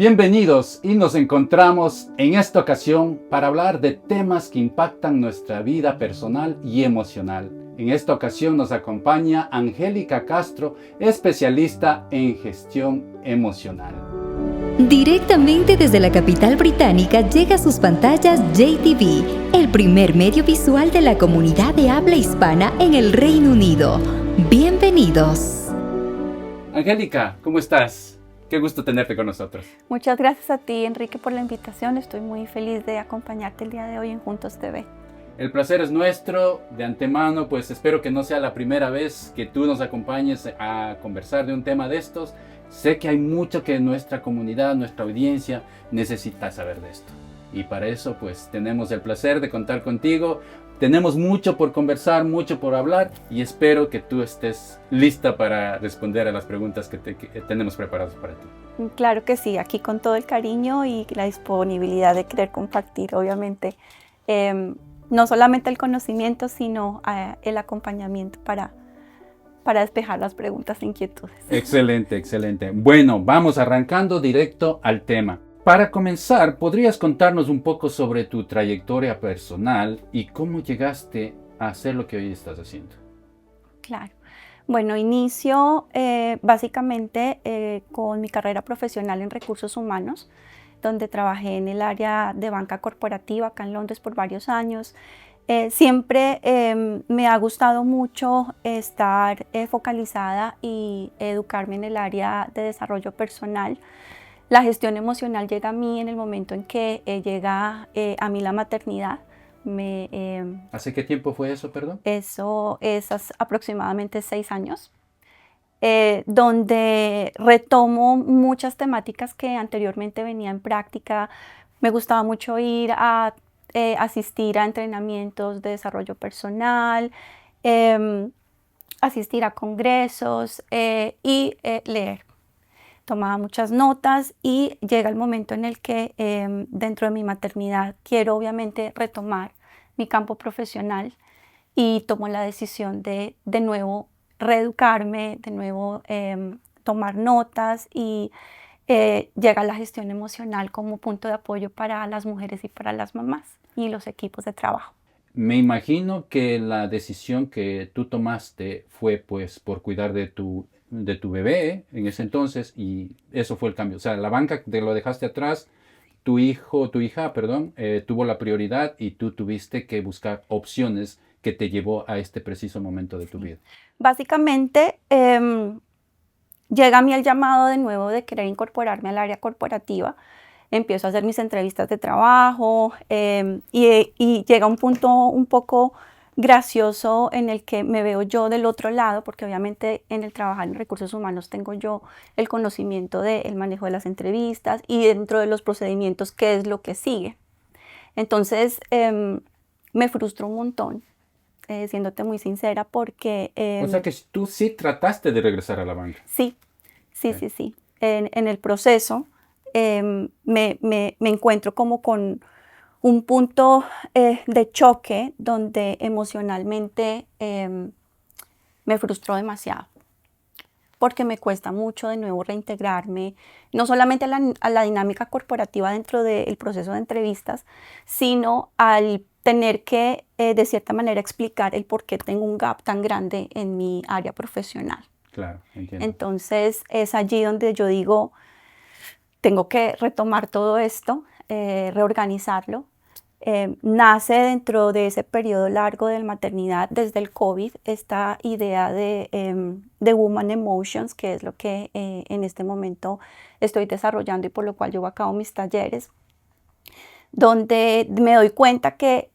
Bienvenidos y nos encontramos en esta ocasión para hablar de temas que impactan nuestra vida personal y emocional. En esta ocasión nos acompaña Angélica Castro, especialista en gestión emocional. Directamente desde la capital británica llega a sus pantallas JTV, el primer medio visual de la comunidad de habla hispana en el Reino Unido. Bienvenidos. Angélica, ¿cómo estás? Qué gusto tenerte con nosotros. Muchas gracias a ti, Enrique, por la invitación. Estoy muy feliz de acompañarte el día de hoy en Juntos TV. El placer es nuestro. De antemano, pues espero que no sea la primera vez que tú nos acompañes a conversar de un tema de estos. Sé que hay mucho que nuestra comunidad, nuestra audiencia necesita saber de esto. Y para eso, pues tenemos el placer de contar contigo. Tenemos mucho por conversar, mucho por hablar y espero que tú estés lista para responder a las preguntas que tenemos preparadas para ti. Claro que sí, aquí con todo el cariño y la disponibilidad de querer compartir, obviamente, no solamente el conocimiento, sino el acompañamiento para despejar las preguntas e inquietudes. Excelente, excelente. Bueno, vamos arrancando directo al tema. Para comenzar, ¿podrías contarnos un poco sobre tu trayectoria personal y cómo llegaste a hacer lo que hoy estás haciendo? Claro. Bueno, inicio básicamente con mi carrera profesional en recursos humanos, donde trabajé en el área de banca corporativa acá en Londres por varios años. Siempre me ha gustado mucho estar focalizada y educarme en el área de desarrollo personal. La gestión emocional llega a mí en el momento en que llega a mí la maternidad. ¿Hace qué tiempo fue eso, perdón? Eso es aproximadamente 6 años, donde retomo muchas temáticas que anteriormente venía en práctica. Me gustaba mucho ir a asistir a entrenamientos de desarrollo personal, asistir a congresos y leer. Tomaba muchas notas y llega el momento en el que dentro de mi maternidad quiero obviamente retomar mi campo profesional y tomo la decisión de nuevo reeducarme, de nuevo tomar notas y llega la gestión emocional como punto de apoyo para las mujeres y para las mamás y los equipos de trabajo. Me imagino que la decisión que tú tomaste fue pues por cuidar de tu bebé en ese entonces y eso fue el cambio. O sea, la banca te lo dejaste atrás, tu hija, tuvo la prioridad y tú tuviste que buscar opciones que te llevó a este preciso momento de tu vida. Básicamente, llega a mí el llamado de nuevo de querer incorporarme al área corporativa. Empiezo a hacer mis entrevistas de trabajo y llega un punto un poco gracioso en el que me veo yo del otro lado, porque obviamente en el trabajar en recursos humanos tengo yo el conocimiento del manejo de las entrevistas y dentro de los procedimientos qué es lo que sigue. Entonces me frustro un montón, siéndote muy sincera, porque... o sea que tú sí trataste de regresar a la banca. Sí. En el proceso me encuentro como con un punto de choque donde emocionalmente me frustró demasiado, porque me cuesta mucho de nuevo reintegrarme, no solamente a la dinámica corporativa dentro del proceso de entrevistas, sino al tener que de cierta manera explicar el por qué tengo un gap tan grande en mi área profesional. Claro, entiendo. Entonces es allí donde yo digo, tengo que retomar todo esto, reorganizarlo. Nace dentro de ese periodo largo de maternidad, desde el COVID, esta idea de Woman Emotions, que es lo que en este momento estoy desarrollando y por lo cual llevo a cabo mis talleres, donde me doy cuenta que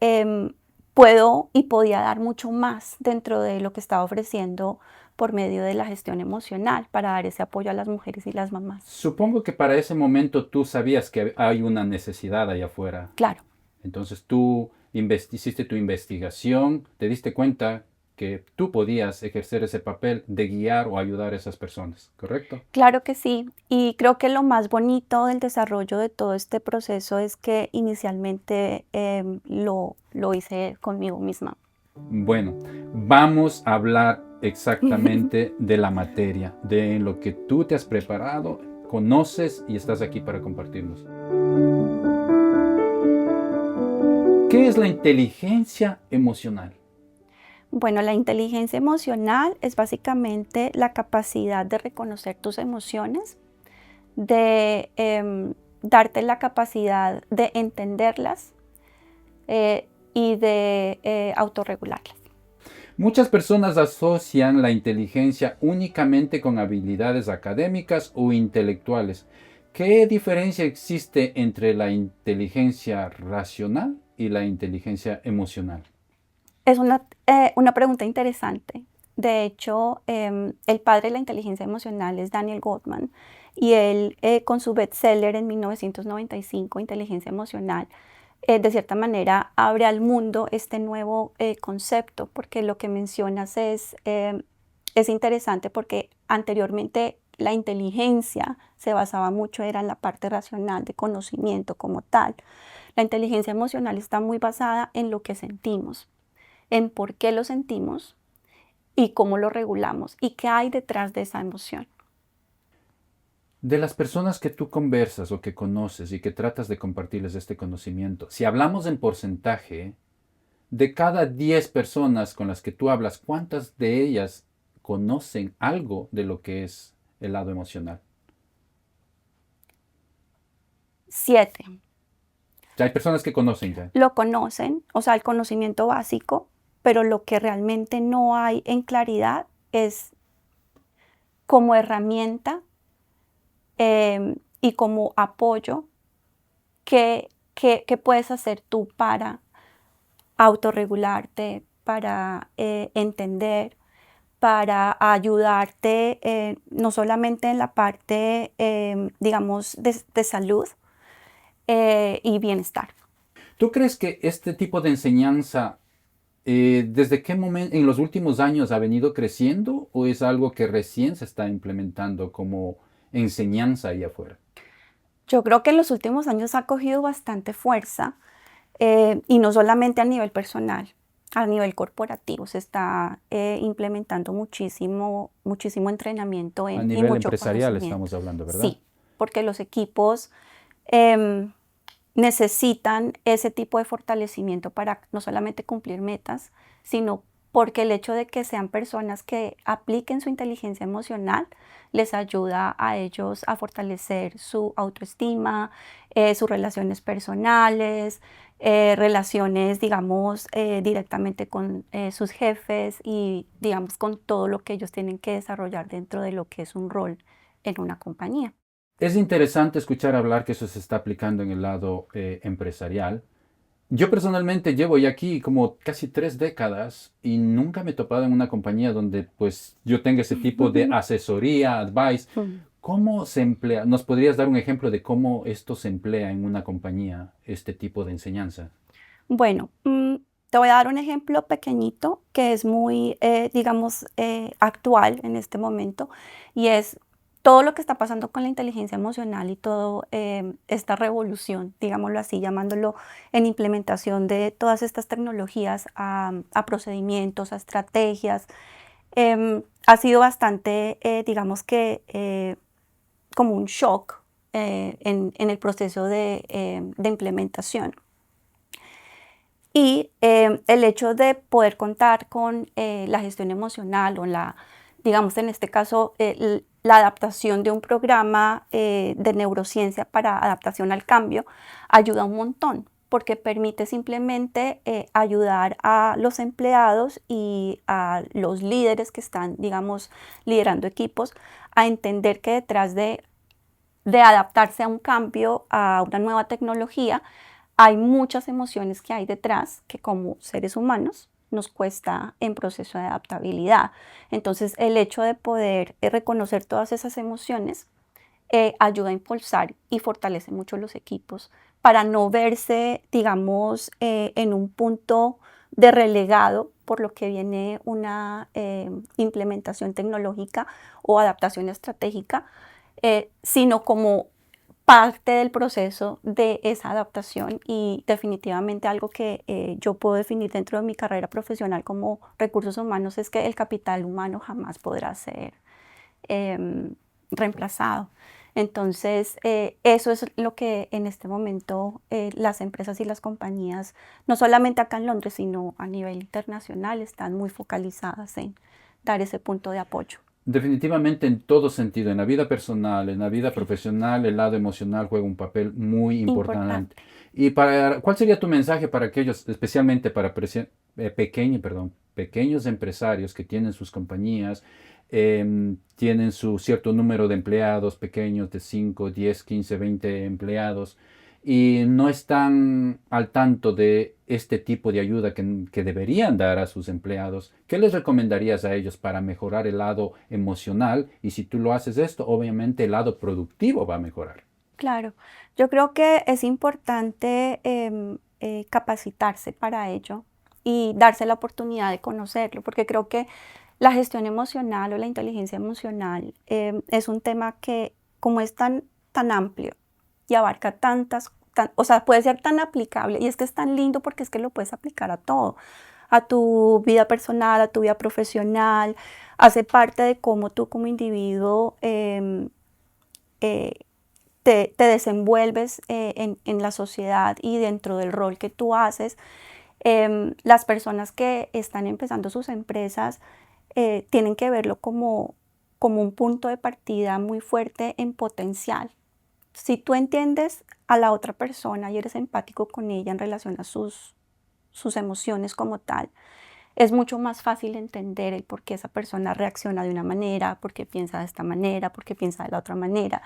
puedo y podía dar mucho más dentro de lo que estaba ofreciendo por medio de la gestión emocional para dar ese apoyo a las mujeres y las mamás. Supongo que para ese momento tú sabías que hay una necesidad allá afuera. Claro. Entonces tú hiciste tu investigación, te diste cuenta que tú podías ejercer ese papel de guiar o ayudar a esas personas, ¿correcto? Claro que sí, y creo que lo más bonito del desarrollo de todo este proceso es que inicialmente lo hice conmigo misma. Bueno, vamos a hablar exactamente de la materia, de lo que tú te has preparado conoces y estás aquí para compartirnos. ¿Qué es la inteligencia emocional? Bueno, la inteligencia emocional es básicamente la capacidad de reconocer tus emociones, de darte la capacidad de entenderlas y de autorregularlas. Muchas personas asocian la inteligencia únicamente con habilidades académicas o intelectuales. ¿Qué diferencia existe entre la inteligencia racional y la inteligencia emocional? Es una pregunta interesante. De hecho, el padre de la inteligencia emocional es Daniel Goleman y él con su bestseller en 1995, Inteligencia Emocional, de cierta manera abre al mundo este nuevo concepto, porque lo que mencionas es interesante porque anteriormente la inteligencia se basaba mucho, era en la parte racional de conocimiento como tal. La inteligencia emocional está muy basada en lo que sentimos, en por qué lo sentimos y cómo lo regulamos y qué hay detrás de esa emoción. De las personas que tú conversas o que conoces y que tratas de compartirles este conocimiento, si hablamos en porcentaje, de cada 10 personas con las que tú hablas, ¿cuántas de ellas conocen algo de lo que es el lado emocional? 7. Ya hay personas que conocen ya. Lo conocen, o sea, el conocimiento básico, pero lo que realmente no hay en claridad es como herramienta y como apoyo que puedes hacer tú para autorregularte, para entender, para ayudarte no solamente en la parte, digamos, de salud y bienestar. ¿Tú crees que este tipo de enseñanza, desde qué momento, en los últimos años, ha venido creciendo o es algo que recién se está implementando como enseñanza ahí afuera? Yo creo que en los últimos años ha cogido bastante fuerza y no solamente a nivel personal, a nivel corporativo se está implementando muchísimo entrenamiento A y nivel mucho empresarial conocimiento. estamos hablando, ¿verdad? Sí, porque los equipos em, necesitan ese tipo de fortalecimiento para no solamente cumplir metas, sino porque el hecho de que sean personas que apliquen su inteligencia emocional les ayuda a ellos a fortalecer su autoestima, sus relaciones personales, relaciones, digamos, directamente con sus jefes y, digamos, con todo lo que ellos tienen que desarrollar dentro de lo que es un rol en una compañía. Es interesante escuchar hablar que eso se está aplicando en el lado empresarial. Yo personalmente llevo ya aquí como casi 3 décadas y nunca me he topado en una compañía donde pues yo tenga ese tipo de asesoría, advice. ¿Cómo se emplea? ¿Nos podrías dar un ejemplo de cómo esto se emplea en una compañía, este tipo de enseñanza? Bueno, te voy a dar un ejemplo pequeñito que es muy, digamos, actual en este momento y es todo lo que está pasando con la inteligencia emocional y toda esta revolución, digámoslo así, llamándolo en implementación de todas estas tecnologías a procedimientos, a estrategias. Ha sido bastante, digamos que, como un shock en el proceso de implementación. Y el hecho de poder contar con la gestión emocional o digamos en este caso, la adaptación de un programa de neurociencia para adaptación al cambio ayuda un montón porque permite simplemente ayudar a los empleados y a los líderes que están, digamos, liderando equipos a entender que detrás de adaptarse a un cambio, a una nueva tecnología, hay muchas emociones que hay detrás que como seres humanos nos cuesta en proceso de adaptabilidad. Entonces, el hecho de poder reconocer todas esas emociones ayuda a impulsar y fortalece mucho los equipos para no verse, digamos, en un punto de relegado por lo que viene una implementación tecnológica o adaptación estratégica, sino como parte del proceso de esa adaptación y definitivamente algo que yo puedo definir dentro de mi carrera profesional como recursos humanos es que el capital humano jamás podrá ser reemplazado. Entonces, eso es lo que en este momento las empresas y las compañías, no solamente acá en Londres, sino a nivel internacional, están muy focalizadas en dar ese punto de apoyo. Definitivamente en todo sentido, en la vida personal, en la vida Sí, profesional, el lado emocional juega un papel muy importante. importante. ¿Y cuál sería tu mensaje para aquellos, especialmente para pequeños empresarios que tienen sus compañías, tienen su cierto número de empleados pequeños de 5, 10, 15, 20 empleados y no están al tanto de este tipo de ayuda que deberían dar a sus empleados? ¿Qué les recomendarías a ellos para mejorar el lado emocional? Y si tú lo haces esto, obviamente el lado productivo va a mejorar. Claro, yo creo que es importante capacitarse para ello y darse la oportunidad de conocerlo, porque creo que la gestión emocional o la inteligencia emocional es un tema que, como es tan amplio y abarca o sea, puede ser tan aplicable y es que es tan lindo porque es que lo puedes aplicar a todo, a tu vida personal, a tu vida profesional, hace parte de cómo tú como individuo eh, te desenvuelves en la sociedad y dentro del rol que tú haces. Las personas que están empezando sus empresas tienen que verlo como un punto de partida muy fuerte en potencial. Si tú entiendes a la otra persona y eres empático con ella en relación a sus emociones como tal, es mucho más fácil entender el por qué esa persona reacciona de una manera, por qué piensa de esta manera, por qué piensa de la otra manera.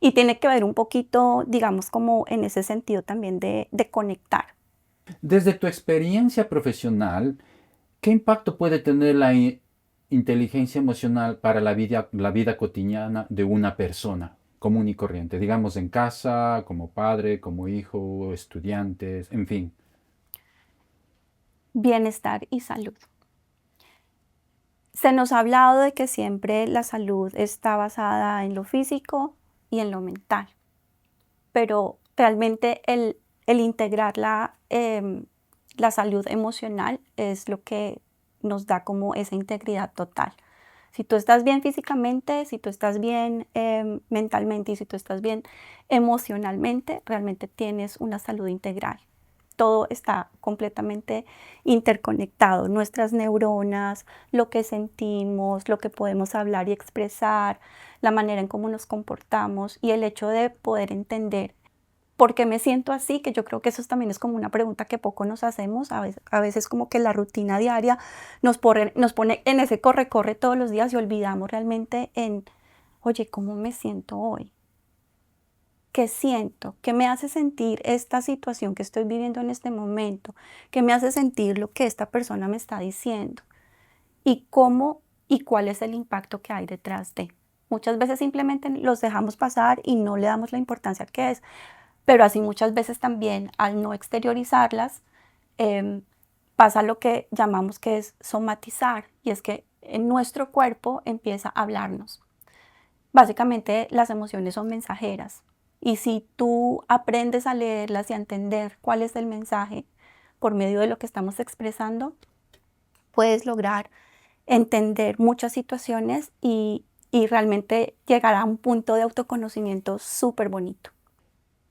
Y tiene que ver un poquito, digamos, como en ese sentido también de conectar. Desde tu experiencia profesional, ¿qué impacto puede tener la inteligencia emocional para la vida cotidiana de una persona común y corriente? Digamos en casa, como padre, como hijo, estudiantes, en fin. Bienestar y salud. Se nos ha hablado de que siempre la salud está basada en lo físico y en lo mental, pero realmente el integrar la salud emocional es lo que nos da como esa integridad total. Si tú estás bien físicamente, si tú estás bien mentalmente y si tú estás bien emocionalmente, realmente tienes una salud integral. Todo está completamente interconectado, nuestras neuronas, lo que sentimos, lo que podemos hablar y expresar, la manera en cómo nos comportamos y el hecho de poder entender por qué me siento así, que yo creo que eso también es como una pregunta que poco nos hacemos, a veces como que la rutina diaria nos pone en ese corre-corre todos los días y olvidamos realmente en, oye, ¿cómo me siento hoy? ¿Qué siento? ¿Qué me hace sentir esta situación que estoy viviendo en este momento? ¿Qué me hace sentir lo que esta persona me está diciendo? ¿Y cómo y cuál es el impacto que hay detrás de? Muchas veces simplemente los dejamos pasar y no le damos la importancia que es, pero así muchas veces también al no exteriorizarlas em, pasa lo que llamamos que es somatizar y es que en nuestro cuerpo empieza a hablarnos. Básicamente las emociones son mensajeras y si tú aprendes a leerlas y a entender cuál es el mensaje por medio de lo que estamos expresando, puedes lograr entender muchas situaciones y realmente llegar a un punto de autoconocimiento súper bonito.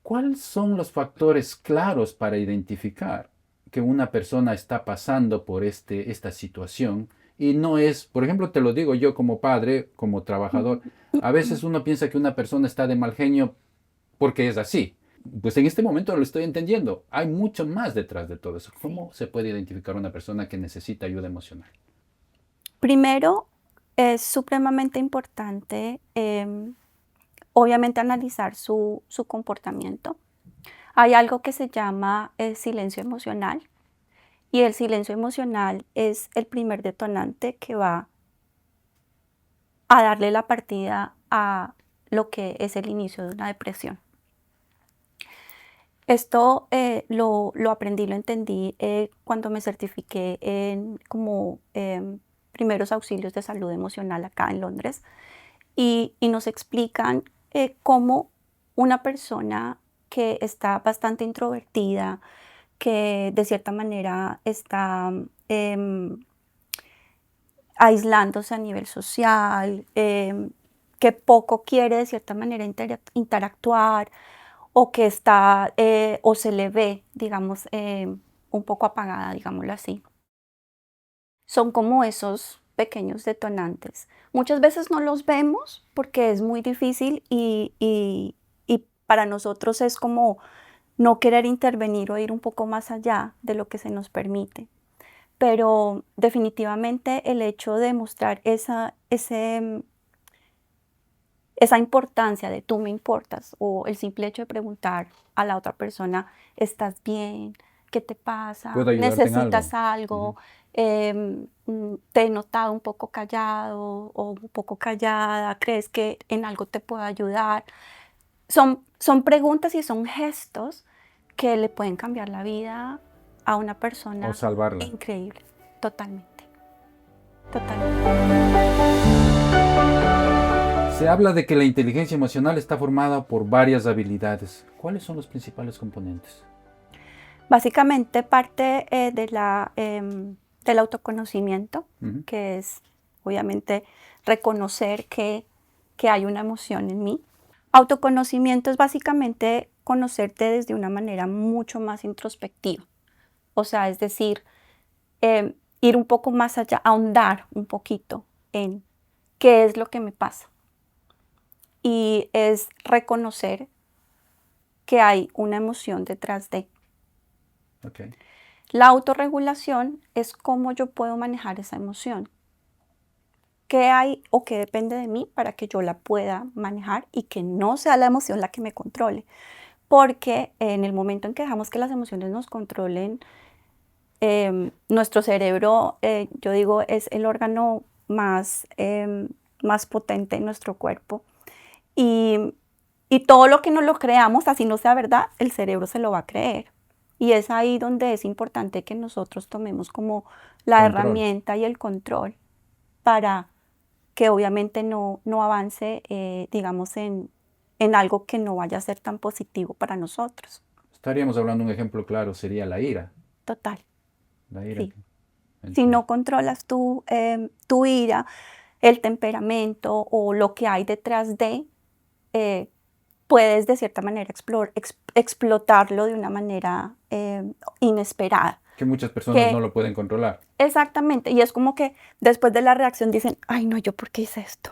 ¿Cuáles son los factores claros para identificar que una persona está pasando por esta situación? Y no es, por ejemplo, te lo digo yo como padre, como trabajador, a veces uno piensa que una persona está de mal genio porque es así. Pues en este momento lo estoy entendiendo. Hay mucho más detrás de todo eso. Sí. ¿Cómo se puede identificar una persona que necesita ayuda emocional? Primero, es supremamente importante, obviamente, analizar su comportamiento. Hay algo que se llama el silencio emocional y el silencio emocional es el primer detonante que va a darle la partida a lo que es el inicio de una depresión. Esto lo aprendí, lo entendí cuando me certifiqué en como primeros auxilios de salud emocional acá en Londres y nos explican cómo una persona que está bastante introvertida, que de cierta manera está aislándose a nivel social, que poco quiere de cierta manera interactuar o que está o se le ve, digamos, un poco apagada, digámoslo así. Son como esos pequeños detonantes. Muchas veces no los vemos porque es muy difícil y para nosotros es como no querer intervenir o ir un poco más allá de lo que se nos permite. Pero definitivamente el hecho de mostrar esa importancia de tú me importas o el simple hecho de preguntar a la otra persona, ¿estás bien? ¿Qué te pasa? ¿Puedo ayudarte en algo? ¿Necesitas algo? ¿Te he notado un poco callado o un poco callada? ¿Crees que en algo te puedo ayudar? Son preguntas y son gestos que le pueden cambiar la vida a una persona. O salvarla. Increíble, totalmente. Totalmente. Se habla de que la inteligencia emocional está formada por varias habilidades. ¿Cuáles son los principales componentes? Básicamente parte del autoconocimiento, Ujú. que es obviamente reconocer que hay una emoción en mí. Autoconocimiento es básicamente conocerte desde una manera mucho más introspectiva. O sea, es decir, ir un poco más allá, ahondar un poquito en qué es lo que me pasa. Y es reconocer que hay una emoción detrás de. Okay. La autorregulación es cómo yo puedo manejar esa emoción. ¿Qué hay o qué depende de mí para que yo la pueda manejar y que no sea la emoción la que me controle? Porque en el momento en que dejamos que las emociones nos controlen, nuestro cerebro, yo digo, es el órgano más potente en nuestro cuerpo. Y todo lo que no lo creamos, así no sea verdad, el cerebro se lo va a creer. Y es ahí donde es importante que nosotros tomemos como la Control. herramienta y el control para que obviamente no avance, digamos, en algo que no vaya a ser tan positivo para nosotros. Estaríamos hablando de un ejemplo claro, sería la ira. Total. La ira. Sí. Si no controlas tu ira, el temperamento o lo que hay detrás de, puedes de cierta manera explotarlo de una manera inesperada. Que muchas personas no lo pueden controlar. Exactamente, y es como que después de la reacción dicen, ay no, ¿yo por qué hice esto?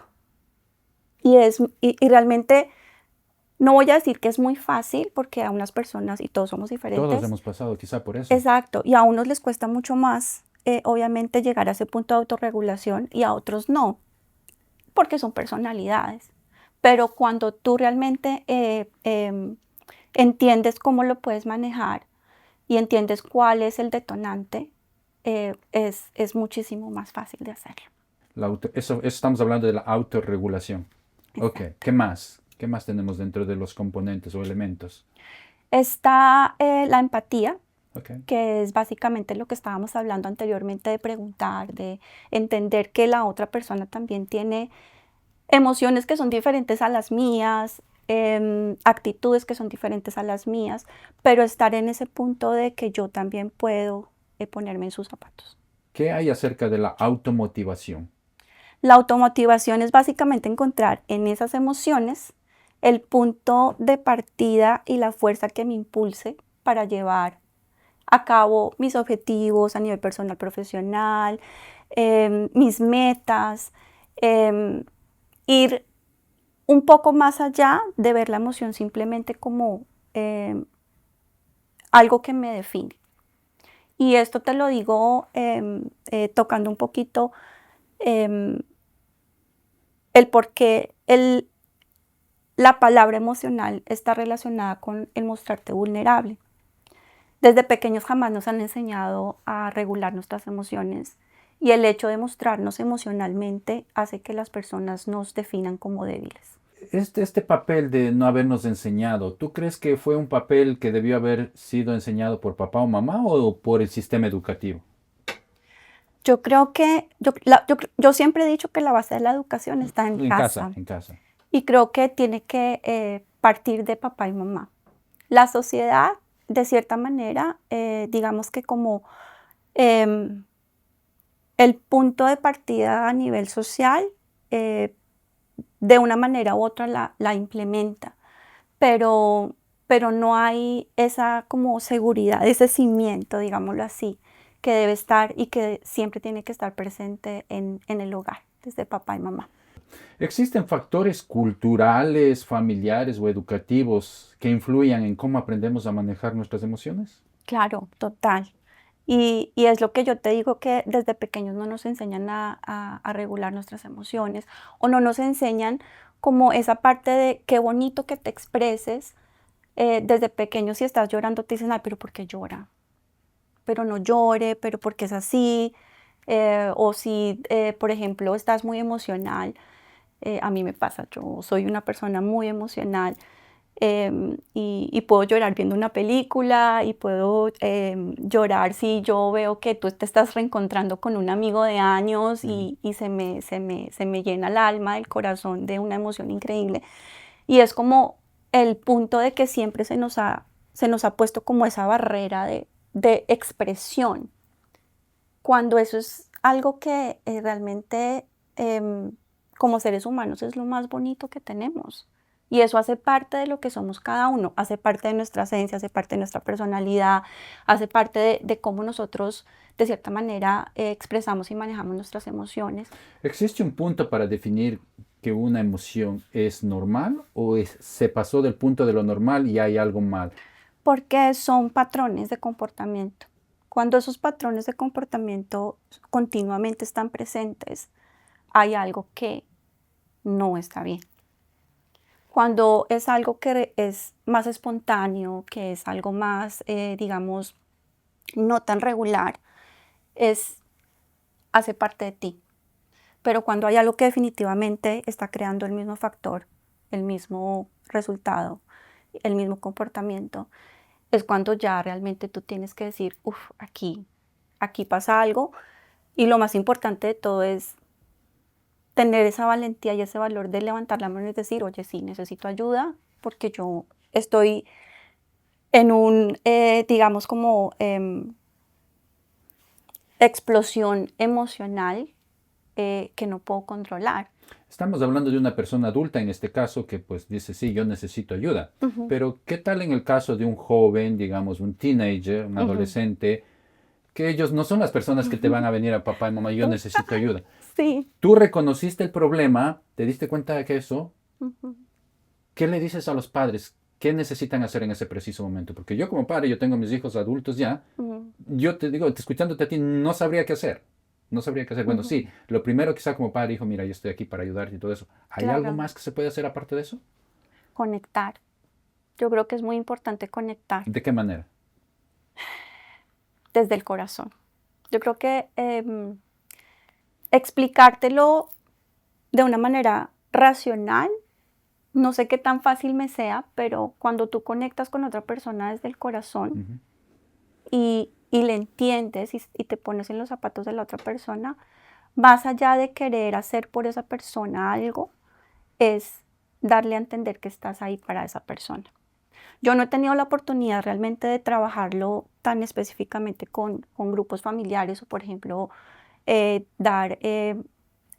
Y realmente no voy a decir que es muy fácil porque a unas personas, y todos somos diferentes. Todos hemos pasado quizá por eso. Exacto, y a unos les cuesta mucho más, obviamente, llegar a ese punto de autorregulación y a otros no, porque son personalidades. Pero cuando tú realmente entiendes cómo lo puedes manejar y entiendes cuál es el detonante, es muchísimo más fácil de hacerlo. Eso estamos hablando de la autorregulación. Ok, ¿qué más? ¿Qué más tenemos dentro de los componentes o elementos? Está la empatía, Okay. que es básicamente lo que estábamos hablando anteriormente de preguntar, de entender que la otra persona también tiene emociones que son diferentes a las mías, actitudes que son diferentes a las mías, pero estar en ese punto de que yo también puedo ponerme en sus zapatos. ¿Qué hay acerca de la automotivación? La automotivación es básicamente encontrar en esas emociones el punto de partida y la fuerza que me impulse para llevar a cabo mis objetivos a nivel personal, profesional, mis metas, ir un poco más allá de ver la emoción simplemente como algo que me define. Y esto te lo digo tocando un poquito el por qué la palabra emocional está relacionada con el mostrarte vulnerable. Desde pequeños jamás nos han enseñado a regular nuestras emociones y el hecho de mostrarnos emocionalmente hace que las personas nos definan como débiles. Este papel de no habernos enseñado, ¿tú crees que fue un papel que debió haber sido enseñado por papá o mamá o por el sistema educativo? Yo creo que, yo siempre he dicho que la base de la educación está en casa. En casa. Y creo que tiene que partir de papá y mamá. La sociedad, de cierta manera, digamos que como el punto de partida a nivel social de una manera u otra la implementa, pero no hay esa como seguridad, ese cimiento, digámoslo así, que debe estar y que siempre tiene que estar presente en el hogar, desde papá y mamá. ¿Existen factores culturales, familiares o educativos que influyan en cómo aprendemos a manejar nuestras emociones? Claro, total. Y es lo que yo te digo, que desde pequeños no nos enseñan a regular nuestras emociones, o no nos enseñan como esa parte de qué bonito que te expreses. Desde pequeños, si estás llorando te dicen, ay, pero ¿por qué llora? Pero no llore, pero ¿por qué es así? O si, por ejemplo, estás muy emocional, a mí me pasa, yo soy una persona muy emocional, y puedo llorar viendo una película, y puedo llorar si yo veo que tú te estás reencontrando con un amigo de años, y se me llena el alma, el corazón de una emoción increíble. Y es como el punto de que siempre se nos ha puesto como esa barrera de expresión, cuando eso es algo que realmente, como seres humanos, es lo más bonito que tenemos. Y eso hace parte de lo que somos cada uno, hace parte de nuestra esencia, hace parte de nuestra personalidad, hace parte de cómo nosotros, de cierta manera, expresamos y manejamos nuestras emociones. ¿Existe un punto para definir que una emoción es normal o se pasó del punto de lo normal y hay algo mal? Porque son patrones de comportamiento. Cuando esos patrones de comportamiento continuamente están presentes, hay algo que no está bien. Cuando es algo que es más espontáneo, que es algo más, digamos, no tan regular, hace parte de ti. Pero cuando hay algo que definitivamente está creando el mismo factor, el mismo resultado, el mismo comportamiento, es cuando ya realmente tú tienes que decir, uff, aquí pasa algo. Y lo más importante de todo es tener esa valentía y ese valor de levantar la mano y decir, oye, sí, necesito ayuda porque yo estoy en un, digamos, como explosión emocional, que no puedo controlar. Estamos hablando de una persona adulta en este caso que pues dice, sí, yo necesito ayuda. Ujú, Pero ¿qué tal en el caso de un joven, digamos, un teenager, un ujú, adolescente, que ellos no son las personas que te van a venir a papá y mamá, yo necesito ayuda? sí. Tú reconociste el problema, te diste cuenta de que eso, Ujú, ¿qué le dices a los padres? ¿Qué necesitan hacer en ese preciso momento? Porque yo como padre, yo tengo mis hijos adultos ya, ujú, yo te digo, escuchándote a ti, no sabría qué hacer. No sabría qué hacer. Bueno, ujú. sí, lo primero quizá como padre, hijo, mira, yo estoy aquí para ayudarte y todo eso. ¿Hay algo Claro, más que se puede hacer aparte de eso? conectar. Yo creo que es muy importante conectar ¿De qué manera? desde el corazón. Yo creo que explicártelo de una manera racional, no sé qué tan fácil me sea, pero cuando tú conectas con otra persona desde el corazón Ujú. y le entiendes y te pones en los zapatos de la otra persona, más allá de querer hacer por esa persona algo, es darle a entender que estás ahí para esa persona. Yo no he tenido la oportunidad realmente de trabajarlo tan específicamente con grupos familiares o, por ejemplo, dar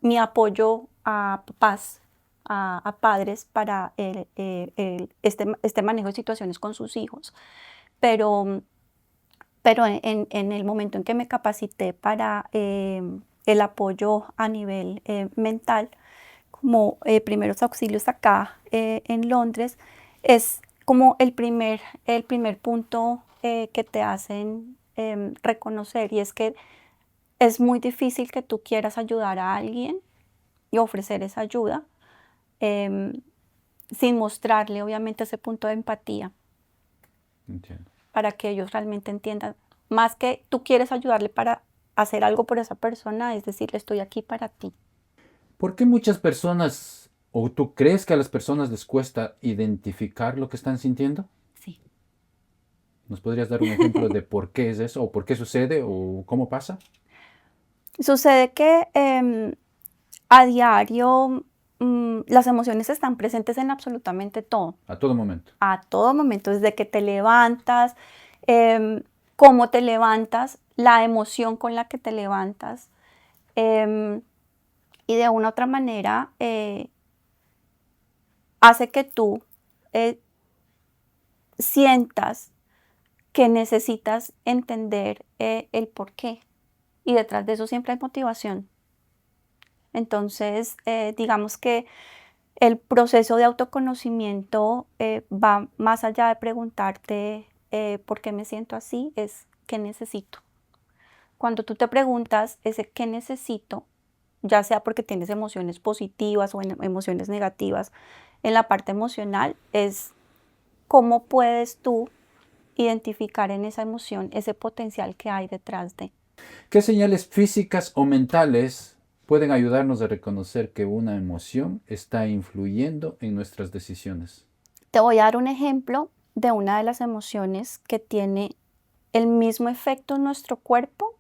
mi apoyo a papás, a padres para este manejo de situaciones con sus hijos. Pero, pero en el momento en que me capacité para el apoyo a nivel mental, como primeros auxilios acá en Londres, es como el primer punto que te hacen reconocer, y es que es muy difícil que tú quieras ayudar a alguien y ofrecer esa ayuda em, sin mostrarle obviamente ese punto de empatía Entiendo. para que ellos realmente entiendan. Más que tú quieres ayudarle para hacer algo por esa persona, es decir, estoy aquí para ti. ¿Por qué muchas personas, o tú crees que a las personas les cuesta identificar lo que están sintiendo? Sí. ¿Nos podrías dar un ejemplo de por qué es eso, o por qué sucede, o cómo pasa? Sucede que a diario las emociones están presentes en absolutamente todo, A todo momento. a todo momento, desde que te levantas, em, cómo te levantas, la emoción con la que te levantas. em, y de una u otra manera, hace que tú sientas que necesitas entender el por qué. Y detrás de eso siempre hay motivación. Entonces, digamos que el proceso de autoconocimiento va más allá de preguntarte por qué me siento así, es qué necesito. Cuando tú te preguntas ese qué necesito, ya sea porque tienes emociones positivas o emociones negativas, en la parte emocional es cómo puedes tú identificar en esa emoción ese potencial que hay detrás de. ¿Qué señales físicas o mentales pueden ayudarnos a reconocer que una emoción está influyendo en nuestras decisiones? Te voy a dar un ejemplo de una de las emociones que tiene el mismo efecto en nuestro cuerpo,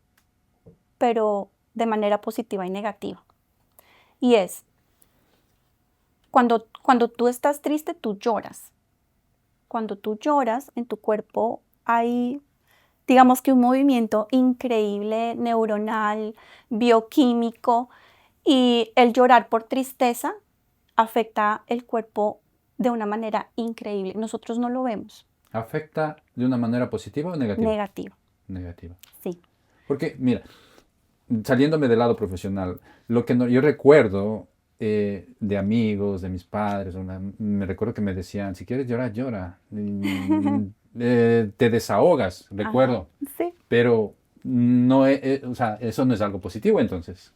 pero de manera positiva y negativa. Y es, cuando tú estás triste, tú lloras. Cuando tú lloras, en tu cuerpo hay, digamos que un movimiento increíble, neuronal, bioquímico, y el llorar por tristeza afecta el cuerpo de una manera increíble. Nosotros no lo vemos. ¿Afecta de una manera positiva o negativa? Negativa, Negativa. sí. Porque, mira, saliéndome del lado profesional, lo que yo recuerdo de amigos, de mis padres, me recuerdo que me decían, si quieres llorar, llora. Te desahogas, recuerdo. Ajá, sí. Pero no o sea, eso no es algo positivo entonces.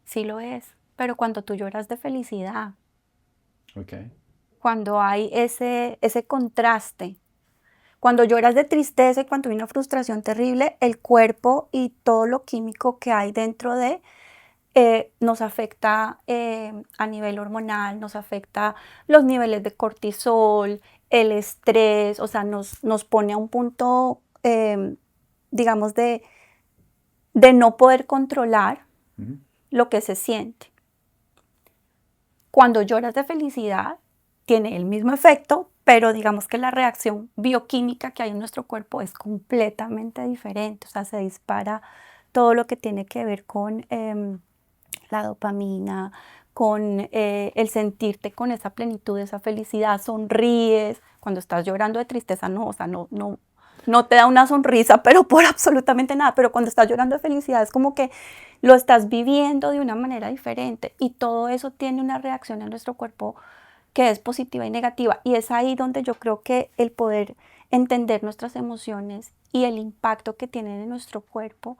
Sí lo es, pero cuando tú lloras de felicidad, Ok. cuando hay ese contraste, cuando lloras de tristeza y cuando hay una frustración terrible, el cuerpo y todo lo químico que hay dentro de nos afecta a nivel hormonal, nos afecta los niveles de cortisol, el estrés, o sea, nos pone a un punto, digamos, de no poder controlar Ujú. lo que se siente. Cuando lloras de felicidad, tiene el mismo efecto, pero digamos que la reacción bioquímica que hay en nuestro cuerpo es completamente diferente. O sea, se dispara todo lo que tiene que ver con la dopamina, con el sentirte con esa plenitud, esa felicidad, sonríes. Cuando estás llorando de tristeza, no, o sea, no te da una sonrisa, pero por absolutamente nada. Pero cuando estás llorando de felicidad es como que lo estás viviendo de una manera diferente y todo eso tiene una reacción en nuestro cuerpo que es positiva y negativa. Y es ahí donde yo creo que el poder entender nuestras emociones y el impacto que tienen en nuestro cuerpo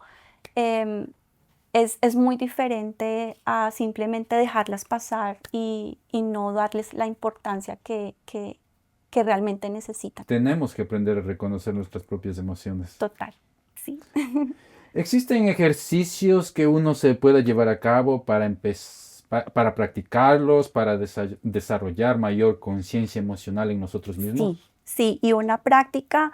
es muy diferente a simplemente dejarlas pasar y no darles la importancia que realmente necesitan. Tenemos que aprender a reconocer nuestras propias emociones. Total, sí. ¿Existen ejercicios que uno se pueda llevar a cabo para practicarlos, para desarrollar mayor conciencia emocional en nosotros mismos? Sí, sí, y una práctica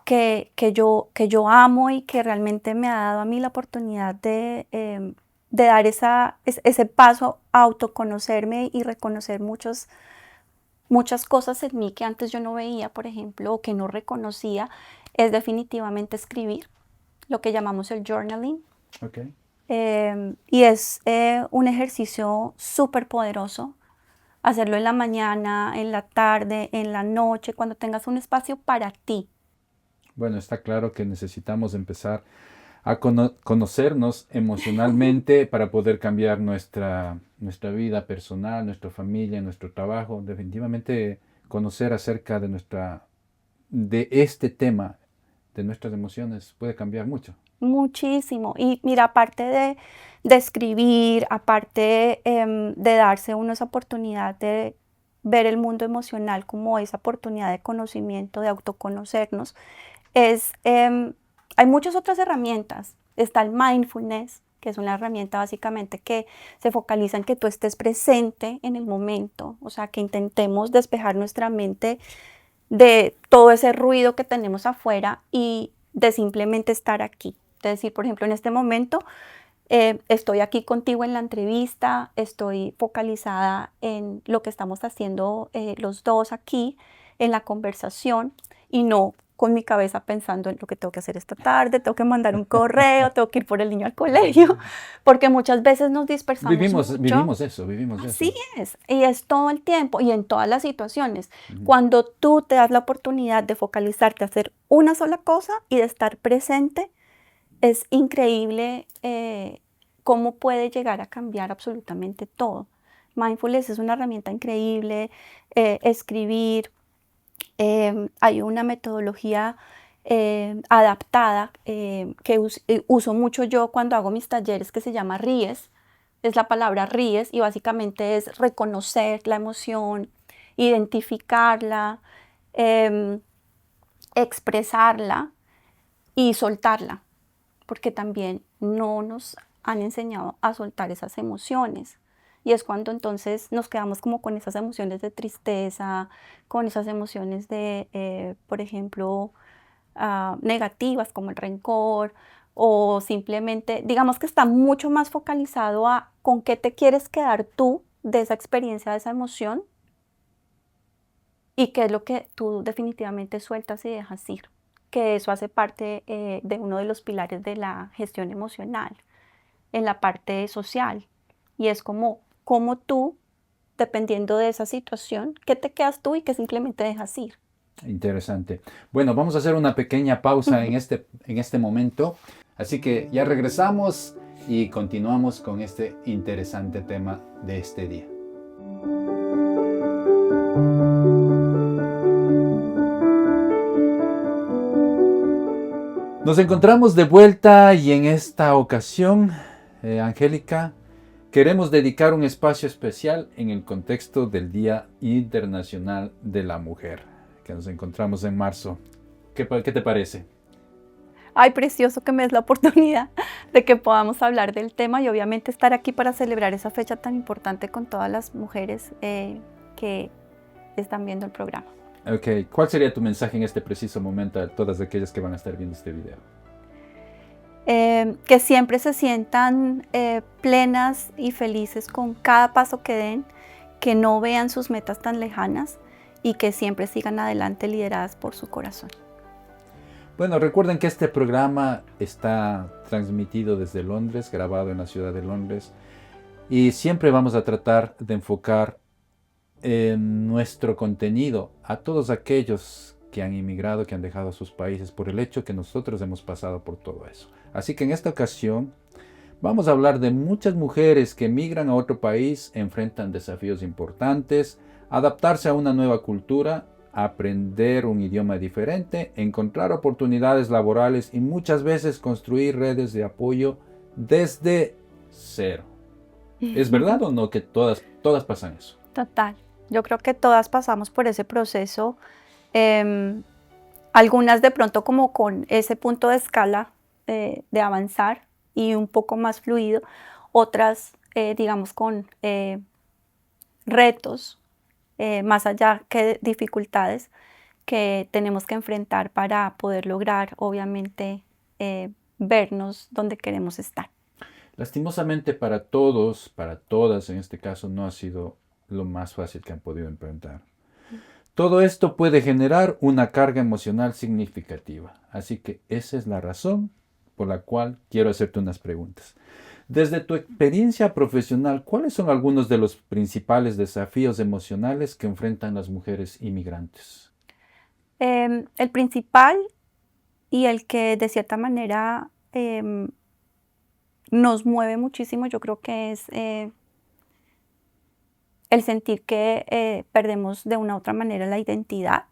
que yo amo y que realmente me ha dado a mí la oportunidad de dar ese paso a autoconocerme y reconocer muchas cosas en mí que antes yo no veía, por ejemplo, o que no reconocía, es definitivamente escribir, lo que llamamos el journaling. Okay. Y es un ejercicio súper poderoso. Hacerlo en la mañana, en la tarde, en la noche, cuando tengas un espacio para ti. Bueno, está claro que necesitamos empezar a conocernos emocionalmente para poder cambiar nuestra vida personal, nuestra familia, nuestro trabajo. Definitivamente conocer acerca de este tema, de nuestras emociones, puede cambiar mucho. Muchísimo. Y mira, aparte de escribir, aparte de darse uno esa oportunidad de ver el mundo emocional como esa oportunidad de conocimiento, de autoconocernos, hay muchas otras herramientas. Está el mindfulness, que es una herramienta básicamente que se focaliza en que tú estés presente en el momento, o sea, que intentemos despejar nuestra mente de todo ese ruido que tenemos afuera y de simplemente estar aquí. Es decir, por ejemplo, en este momento estoy aquí contigo en la entrevista, estoy focalizada en lo que estamos haciendo los dos aquí, en la conversación y no con mi cabeza pensando en lo que tengo que hacer esta tarde, tengo que mandar un correo, tengo que ir por el niño al colegio, porque muchas veces nos dispersamos mucho. Vivimos eso. Así es, y es todo el tiempo y en todas las situaciones. Cuando tú te das la oportunidad de focalizarte a hacer una sola cosa y de estar presente, es increíble cómo puede llegar a cambiar absolutamente todo. Mindfulness es una herramienta increíble, escribir. Hay una metodología adaptada que uso mucho yo cuando hago mis talleres que se llama RIES. Es la palabra RIES y básicamente es reconocer la emoción, identificarla, expresarla y soltarla, porque también no nos han enseñado a soltar esas emociones. Y es cuando entonces nos quedamos como con esas emociones de tristeza, con esas emociones de, por ejemplo, negativas como el rencor, o simplemente, digamos que está mucho más focalizado a con qué te quieres quedar tú de esa experiencia, de esa emoción, y qué es lo que tú definitivamente sueltas y dejas ir. Que eso hace parte de uno de los pilares de la gestión emocional, en la parte social. Y es como tú, dependiendo de esa situación, qué te quedas tú y qué simplemente dejas ir. Interesante. Bueno, vamos a hacer una pequeña pausa en este momento. Así que ya regresamos y continuamos con este interesante tema de este día. Nos encontramos de vuelta y en esta ocasión, Angélica, queremos dedicar un espacio especial en el contexto del Día Internacional de la Mujer, que nos encontramos en marzo. ¿Qué te parece? Ay, precioso que me des la oportunidad de que podamos hablar del tema y obviamente estar aquí para celebrar esa fecha tan importante con todas las mujeres que están viendo el programa. Ok, ¿cuál sería tu mensaje en este preciso momento a todas aquellas que van a estar viendo este video? Que siempre se sientan plenas y felices con cada paso que den, que no vean sus metas tan lejanas y que siempre sigan adelante lideradas por su corazón. Bueno, recuerden que este programa está transmitido desde Londres, grabado en la ciudad de Londres, y siempre vamos a tratar de enfocar nuestro contenido a todos aquellos que han inmigrado, que han dejado sus países, por el hecho que nosotros hemos pasado por todo eso. Así que en esta ocasión vamos a hablar de muchas mujeres que emigran a otro país, enfrentan desafíos importantes, adaptarse a una nueva cultura, aprender un idioma diferente, encontrar oportunidades laborales y muchas veces construir redes de apoyo desde cero. ¿Es verdad o no que todas pasan eso? Total. Yo creo que todas pasamos por ese proceso, algunas de pronto como con ese punto de escala de avanzar y un poco más fluido, otras digamos con retos más allá que dificultades que tenemos que enfrentar para poder lograr obviamente vernos donde queremos estar. Lastimosamente para todos, para todas en este caso, no ha sido lo más fácil que han podido enfrentar. Todo esto puede generar una carga emocional significativa. Así que esa es la razón por la cual quiero hacerte unas preguntas. Desde tu experiencia profesional, ¿cuáles son algunos de los principales desafíos emocionales que enfrentan las mujeres inmigrantes? El principal y el que de cierta manera nos mueve muchísimo, yo creo que es el sentir que perdemos de una u otra manera la identidad.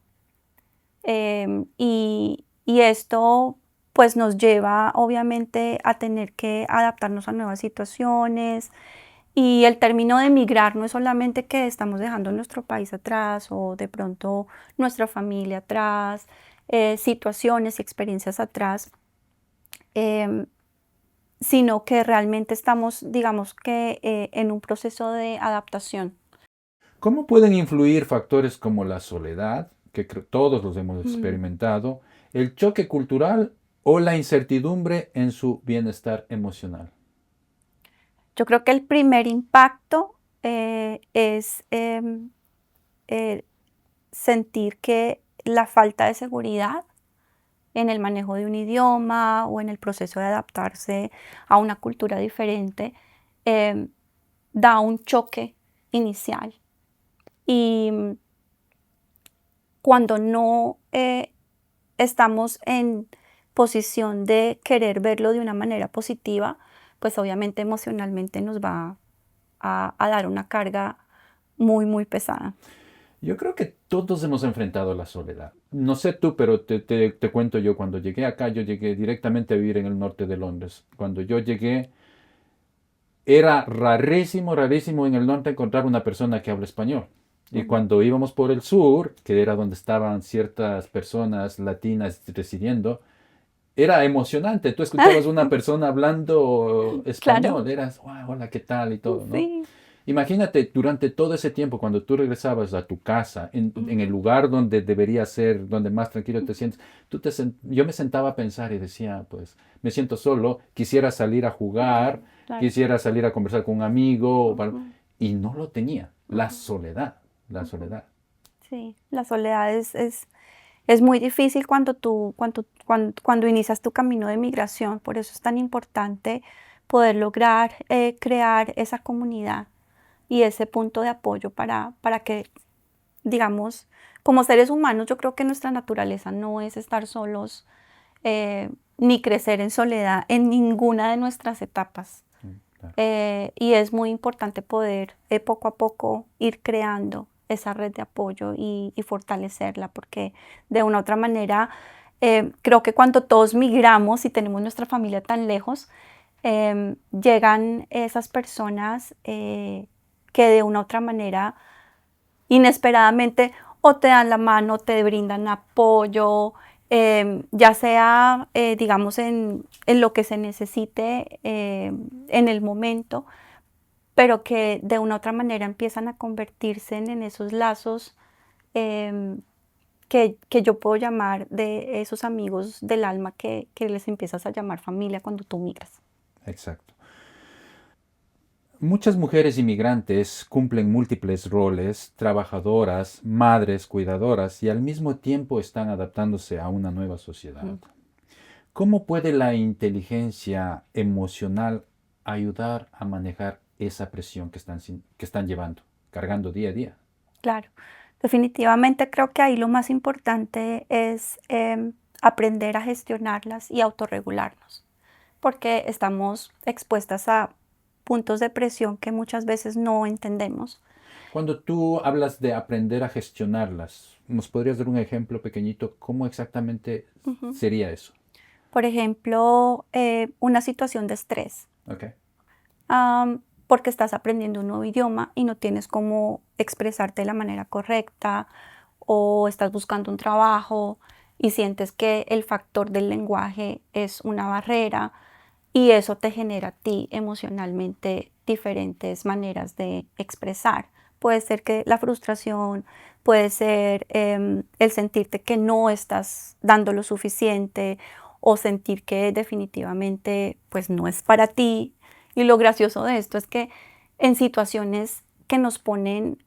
Y esto pues nos lleva obviamente a tener que adaptarnos a nuevas situaciones. Y el término de emigrar no es solamente que estamos dejando nuestro país atrás o de pronto nuestra familia atrás, situaciones y experiencias atrás, sino que realmente estamos, digamos que, en un proceso de adaptación. ¿Cómo pueden influir factores como la soledad, que todos los hemos experimentado, el choque cultural o la incertidumbre en su bienestar emocional? Yo creo que el primer impacto es sentir que la falta de seguridad en el manejo de un idioma o en el proceso de adaptarse a una cultura diferente, da un choque inicial. Y cuando no estamos en posición de querer verlo de una manera positiva, pues obviamente emocionalmente nos va a dar una carga muy, muy pesada. Yo creo que todos hemos enfrentado la soledad. No sé tú, pero te cuento yo, cuando llegué acá, yo llegué directamente a vivir en el norte de Londres. Cuando yo llegué, era rarísimo, rarísimo en el norte encontrar una persona que habla español. Y cuando íbamos por el sur, que era donde estaban ciertas personas latinas residiendo, era emocionante. Tú escuchabas una persona hablando Claro, español, eras, wow, hola, ¿qué tal? Y todo, ¿no? sí. Imagínate, durante todo ese tiempo, cuando tú regresabas a tu casa, en el lugar donde debería ser, donde más tranquilo te sientes, yo me sentaba a pensar y decía, pues, me siento solo, quisiera salir a jugar, Claro. quisiera salir a conversar con un amigo, Ujú, y no lo tenía. La ujú, soledad, la ujú. soledad. Sí, la soledad es muy difícil cuando inicias tu camino de migración. Por eso es tan importante poder lograr crear esa comunidad y ese punto de apoyo para que, digamos, como seres humanos, yo creo que nuestra naturaleza no es estar solos ni crecer en soledad en ninguna de nuestras etapas. Claro. Y es muy importante poder poco a poco ir creando esa red de apoyo y fortalecerla, porque de una u otra manera, creo que cuando todos migramos y tenemos nuestra familia tan lejos, llegan esas personas que de una u otra manera, inesperadamente, o te dan la mano, te brindan apoyo, ya sea, digamos, en lo que se necesite en el momento, pero que de una u otra manera empiezan a convertirse en esos lazos em, que yo puedo llamar de esos amigos del alma que les empiezas a llamar familia cuando tú migras. Exacto. Muchas mujeres inmigrantes cumplen múltiples roles, trabajadoras, madres, cuidadoras, y al mismo tiempo están adaptándose a una nueva sociedad. Ujú. ¿Cómo puede la inteligencia emocional ayudar a manejar esa presión que están llevando, cargando día a día? Claro, definitivamente creo que ahí lo más importante es aprender a gestionarlas y autorregularnos, porque estamos expuestas a puntos de presión que muchas veces no entendemos. Cuando tú hablas de aprender a gestionarlas, ¿nos podrías dar un ejemplo pequeñito? ¿Cómo exactamente Ujú. sería eso? Por ejemplo, una situación de estrés, Ok. porque estás aprendiendo un nuevo idioma y no tienes cómo expresarte de la manera correcta, o estás buscando un trabajo y sientes que el factor del lenguaje es una barrera y eso te genera a ti emocionalmente diferentes maneras de expresar. Puede ser que la frustración, puede ser el sentirte que no estás dando lo suficiente o sentir que definitivamente pues no es para ti. Y lo gracioso de esto es que en situaciones que nos ponen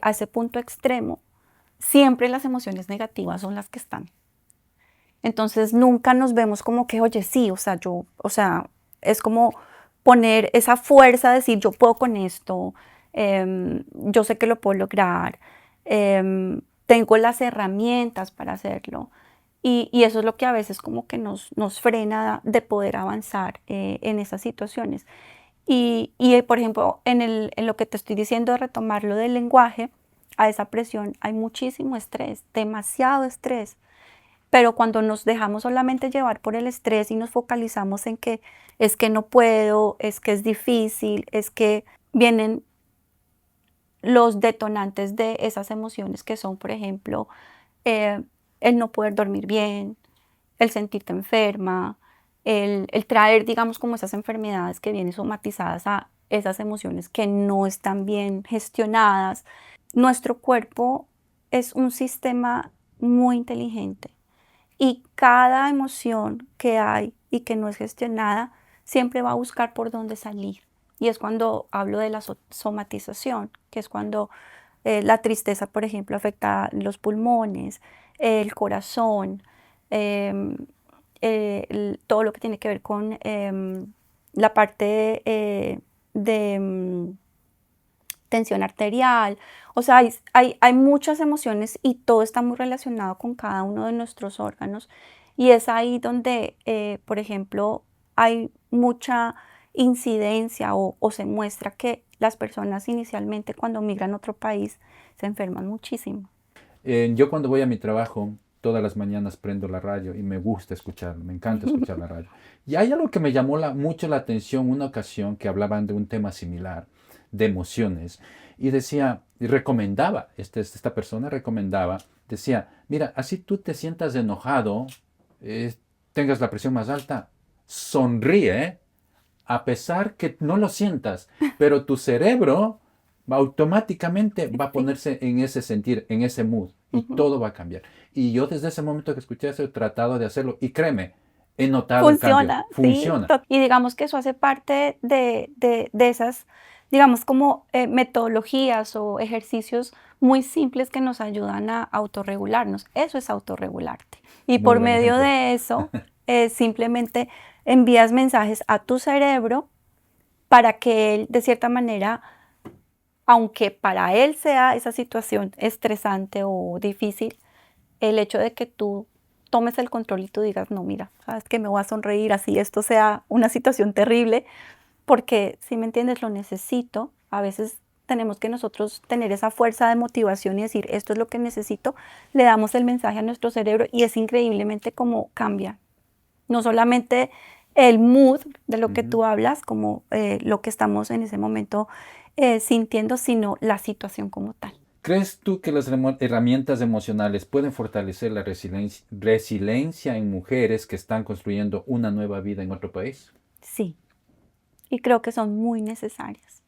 a ese punto extremo, siempre las emociones negativas son las que están. Entonces nunca nos vemos como que, oye, sí, o sea, es como poner esa fuerza, decir, yo puedo con esto, yo sé que lo puedo lograr, tengo las herramientas para hacerlo. Y eso es lo que a veces como que nos frena de poder avanzar en esas situaciones. Por ejemplo, en lo que te estoy diciendo de retomar lo del lenguaje, a esa presión hay muchísimo estrés, demasiado estrés. Pero cuando nos dejamos solamente llevar por el estrés y nos focalizamos en que es que no puedo, es que es difícil, es que vienen los detonantes de esas emociones que son, por ejemplo, eh, el no poder dormir bien, el sentirte enferma, el traer, digamos, como esas enfermedades que vienen somatizadas a esas emociones que no están bien gestionadas. Nuestro cuerpo es un sistema muy inteligente y cada emoción que hay y que no es gestionada siempre va a buscar por dónde salir. Y es cuando hablo de la somatización, que es cuando la tristeza, por ejemplo, afecta los pulmones, el corazón, todo lo que tiene que ver con la parte de tensión arterial. O sea, hay muchas emociones y todo está muy relacionado con cada uno de nuestros órganos. Y es ahí donde, por ejemplo, hay mucha incidencia o se muestra que las personas inicialmente cuando migran a otro país se enferman muchísimo. Yo cuando voy a mi trabajo, todas las mañanas prendo la radio y me gusta escuchar, me encanta escuchar la radio. Y hay algo que me llamó mucho la atención una ocasión que hablaban de un tema similar, de emociones, y decía, y recomendaba, esta persona recomendaba, decía, mira, así tú te sientas enojado, tengas la presión más alta, sonríe, a pesar que no lo sientas, pero tu cerebro automáticamente va a Sí. ponerse en ese sentir, en ese mood, y todo va a cambiar. Y yo desde ese momento que escuché eso he tratado de hacerlo, y créeme, he notado el cambio, Funciona, sí. funciona. Y digamos que eso hace parte de esas, digamos, como metodologías o ejercicios muy simples que nos ayudan a autorregularnos. Eso es autorregularte. Y Muy por buen medio ejemplo. de eso, simplemente envías mensajes a tu cerebro para que él, de cierta manera, aunque para él sea esa situación estresante o difícil, el hecho de que tú tomes el control y tú digas, no, mira, sabes que me voy a sonreír así esto sea una situación terrible, porque si me entiendes, lo necesito. A veces tenemos que nosotros tener esa fuerza de motivación y decir, esto es lo que necesito, le damos el mensaje a nuestro cerebro y es increíblemente como cambia. No solamente el mood de lo que Ujú. tú hablas, como lo que estamos en ese momento sintiendo, sino la situación como tal. ¿Crees tú que las herramientas emocionales pueden fortalecer la resiliencia en mujeres que están construyendo una nueva vida en otro país? Sí, y creo que son muy necesarias.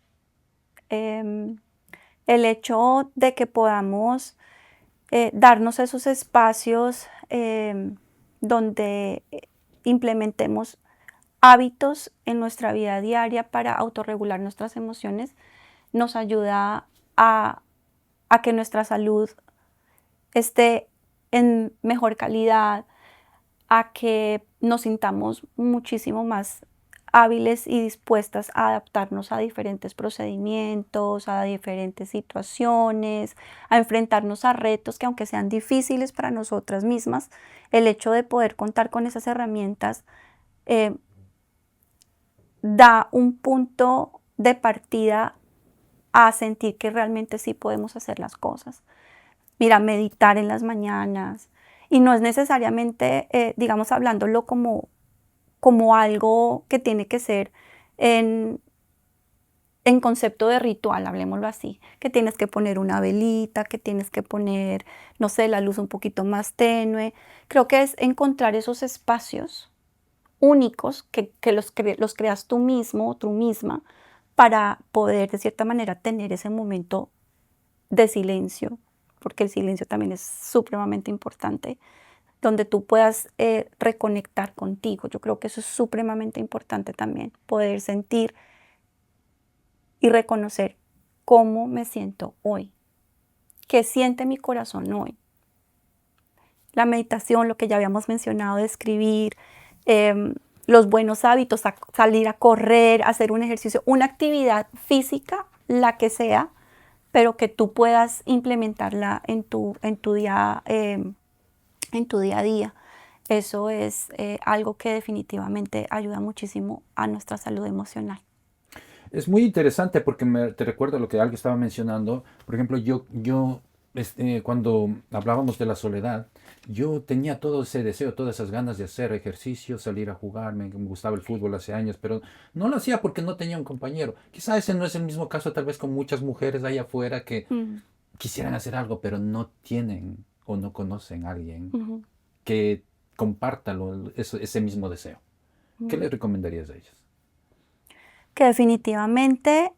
Em, el hecho de que podamos darnos esos espacios donde implementemos hábitos en nuestra vida diaria para autorregular nuestras emociones nos ayuda a, a que nuestra salud esté en mejor calidad, a que nos sintamos muchísimo más hábiles y dispuestas a adaptarnos a diferentes procedimientos, a diferentes situaciones, a enfrentarnos a retos que aunque sean difíciles para nosotras mismas, el hecho de poder contar con esas herramientas eh, da un punto de partida a sentir que realmente sí podemos hacer las cosas. Mira, meditar en las mañanas, y no es necesariamente, digamos, hablándolo como algo que tiene que ser en, en concepto de ritual, hablemoslo así, que tienes que poner una velita, que tienes que poner, no sé, la luz un poquito más tenue. Creo que es encontrar esos espacios únicos que los creas tú mismo o tú misma para poder de cierta manera tener ese momento de silencio, porque el silencio también es supremamente importante, donde tú puedas reconectar contigo. Yo creo que eso es supremamente importante también, poder sentir y reconocer cómo me siento hoy, qué siente mi corazón hoy. La meditación, lo que ya habíamos mencionado de escribir, los buenos hábitos, salir a correr, hacer un ejercicio, una actividad física, la que sea, pero que tú puedas implementarla en tu día a día. Eso es algo que definitivamente ayuda muchísimo a nuestra salud emocional. Es muy interesante porque te recuerdo lo que alguien estaba mencionando. Por ejemplo, cuando hablábamos de la soledad, yo tenía todo ese deseo, todas esas ganas de hacer ejercicio, salir a jugar. Me gustaba el fútbol hace años, pero no lo hacía porque no tenía un compañero. Quizá ese no es el mismo caso tal vez con muchas mujeres allá afuera que Mm, quisieran hacer algo, pero no tienen o no conocen a alguien ujú, que comparta ese mismo deseo. ¿Qué ujú. le recomendarías a ellas? Que definitivamente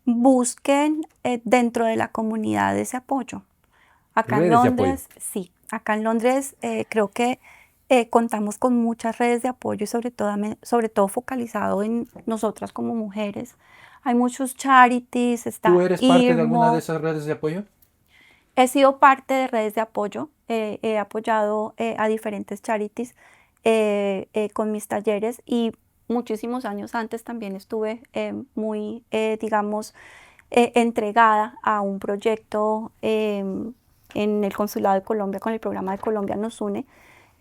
busquen dentro de la comunidad ese apoyo. Acá en Redes de apoyo. Londres, sí, acá en Londres creo que contamos con muchas redes de apoyo y sobre todo focalizado en nosotras como mujeres. Hay muchos charities, ¿Tú está eres parte de alguna de Earmo. esas redes de apoyo? He sido parte de redes de apoyo, he apoyado a diferentes charities con mis talleres y muchísimos años antes también estuve muy, digamos, entregada a un proyecto en el Consulado de Colombia con el programa de Colombia Nos Une.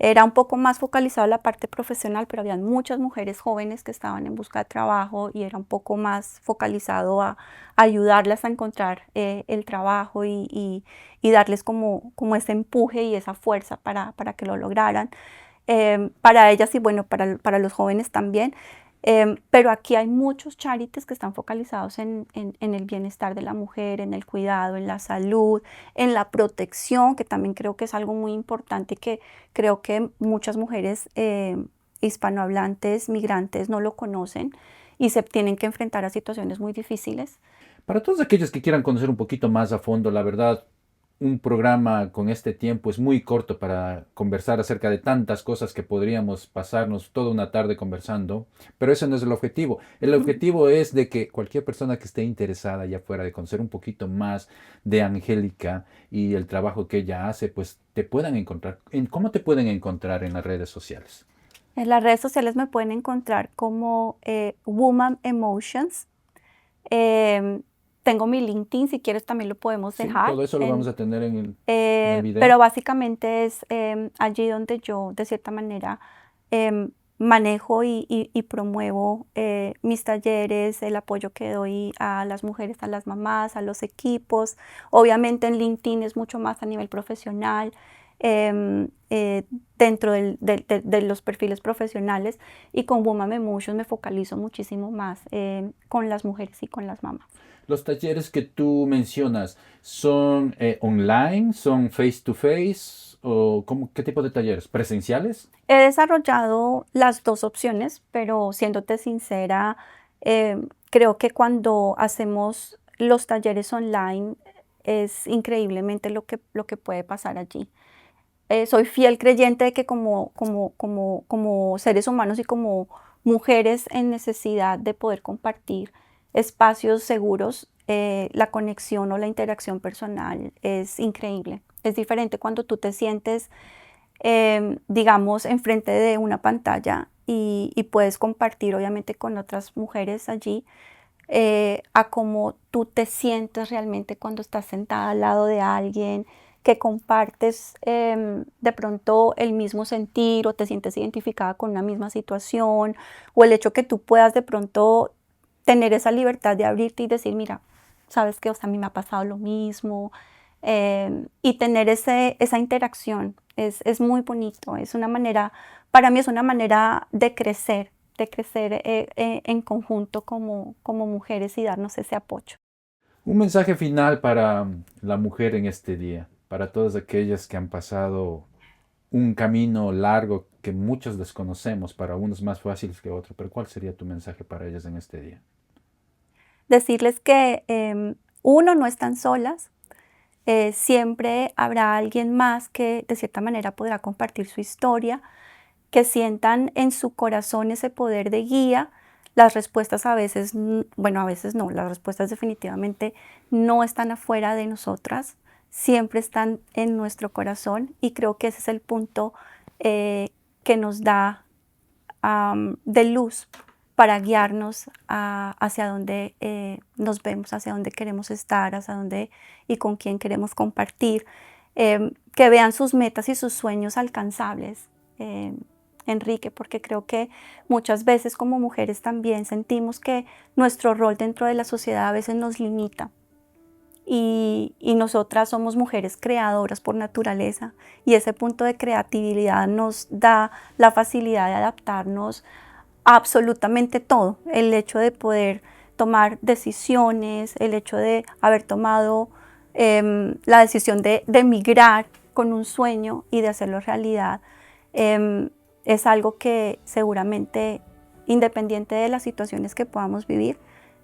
Era un poco más focalizado en la parte profesional, pero había muchas mujeres jóvenes que estaban en busca de trabajo y era un poco más focalizado a ayudarlas a encontrar el trabajo y darles como ese empuje y esa fuerza para que lo lograran. Para ellas y bueno, para los jóvenes también. Pero aquí hay muchos charities que están focalizados en el bienestar de la mujer, en el cuidado, en la salud, en la protección, que también creo que es algo muy importante que creo que muchas mujeres hispanohablantes, migrantes no lo conocen y se tienen que enfrentar a situaciones muy difíciles. Para todos aquellos que quieran conocer un poquito más a fondo, la verdad, un programa con este tiempo es muy corto para conversar acerca de tantas cosas que podríamos pasarnos toda una tarde conversando, pero ese no es el objetivo. El objetivo es de que cualquier persona que esté interesada allá afuera de conocer un poquito más de Angélica y el trabajo que ella hace, pues te puedan encontrar. ¿Cómo te pueden encontrar en las redes sociales? En las redes sociales me pueden encontrar como Woman Emotions. Tengo mi LinkedIn, si quieres también lo podemos dejar. Sí, todo eso lo vamos a tener en el video. Pero básicamente es allí donde yo, de cierta manera, manejo y promuevo mis talleres, el apoyo que doy a las mujeres, a las mamás, a los equipos. Obviamente en LinkedIn es mucho más a nivel profesional, dentro de los perfiles profesionales, y con Woman Emotions me focalizo muchísimo más con las mujeres y con las mamás. Los talleres que tú mencionas, ¿son online? ¿Son face to face? ¿O qué tipo de talleres? ¿Presenciales? He desarrollado las dos opciones, pero siéndote sincera, creo que cuando hacemos los talleres online es increíblemente lo que puede pasar allí. Soy fiel creyente de que como seres humanos y como mujeres en necesidad de poder compartir espacios seguros, la conexión o la interacción personal es increíble. Es diferente cuando tú te sientes, digamos, enfrente de una pantalla y puedes compartir obviamente con otras mujeres allí, a cómo tú te sientes realmente cuando estás sentada al lado de alguien, que compartes de pronto el mismo sentir o te sientes identificada con una misma situación, o el hecho que tú puedas de pronto tener esa libertad de abrirte y decir, mira, sabes que, o sea, a mí me ha pasado lo mismo, y tener esa interacción es muy bonito. Es una manera, para mí es una manera de crecer en conjunto como mujeres y darnos ese apoyo. Un mensaje final para la mujer en este día, para todas aquellas que han pasado un camino largo que muchos desconocemos, para unos más fáciles que otros, pero ¿cuál sería tu mensaje para ellas en este día? Decirles que uno, no están solas, siempre habrá alguien más que de cierta manera podrá compartir su historia, que sientan en su corazón ese poder de guía. Las respuestas a veces, bueno, a veces no, las respuestas definitivamente no están afuera de nosotras, siempre están en nuestro corazón, y creo que ese es el punto que nos da de luz para guiarnos hacia donde nos vemos, hacia donde queremos estar, hacia dónde y con quién queremos compartir, que vean sus metas y sus sueños alcanzables, Enrique, porque creo que muchas veces como mujeres también sentimos que nuestro rol dentro de la sociedad a veces nos limita. Y nosotras somos mujeres creadoras por naturaleza, y ese punto de creatividad nos da la facilidad de adaptarnos a absolutamente todo. El hecho de poder tomar decisiones, el hecho de haber tomado la decisión de emigrar con un sueño y de hacerlo realidad, es algo que seguramente, independiente de las situaciones que podamos vivir,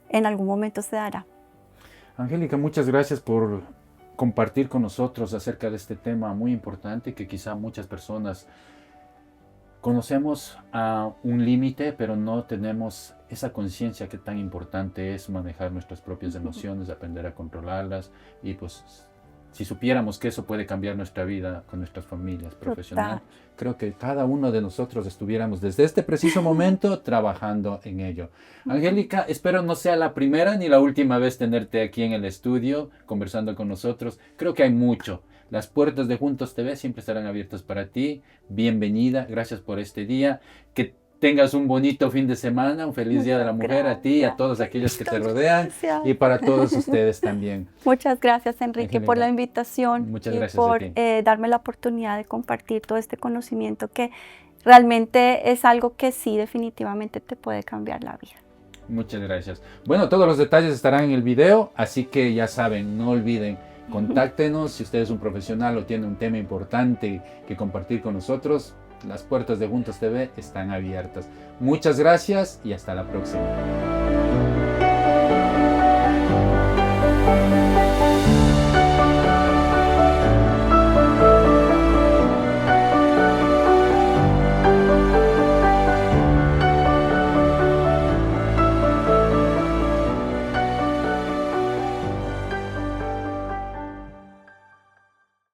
en algún momento se dará. Angélica, muchas gracias por compartir con nosotros acerca de este tema muy importante que quizá muchas personas conocemos a un límite, pero no tenemos esa conciencia que tan importante es manejar nuestras propias emociones, aprender a controlarlas y pues si supiéramos que eso puede cambiar nuestra vida con nuestras familias profesionales, creo que cada uno de nosotros estuviéramos desde este preciso momento trabajando en ello. Angélica, espero no sea la primera ni la última vez tenerte aquí en el estudio conversando con nosotros. Creo que hay mucho. Las puertas de Juntos TV siempre estarán abiertas para ti. Bienvenida, gracias por este día. Que tengas un bonito fin de semana, un feliz Día de la Mujer a ti y a todos aquellos que te rodean y para todos ustedes también. Muchas gracias, Enrique, por la invitación. Muchas y gracias por a ti. Darme la oportunidad de compartir todo este conocimiento que realmente es algo que sí definitivamente te puede cambiar la vida. Muchas gracias. Bueno, todos los detalles estarán en el video, así que ya saben, no olviden, contáctenos si usted es un profesional o tiene un tema importante que compartir con nosotros. Las puertas de Juntos TV están abiertas. Muchas gracias y hasta la próxima.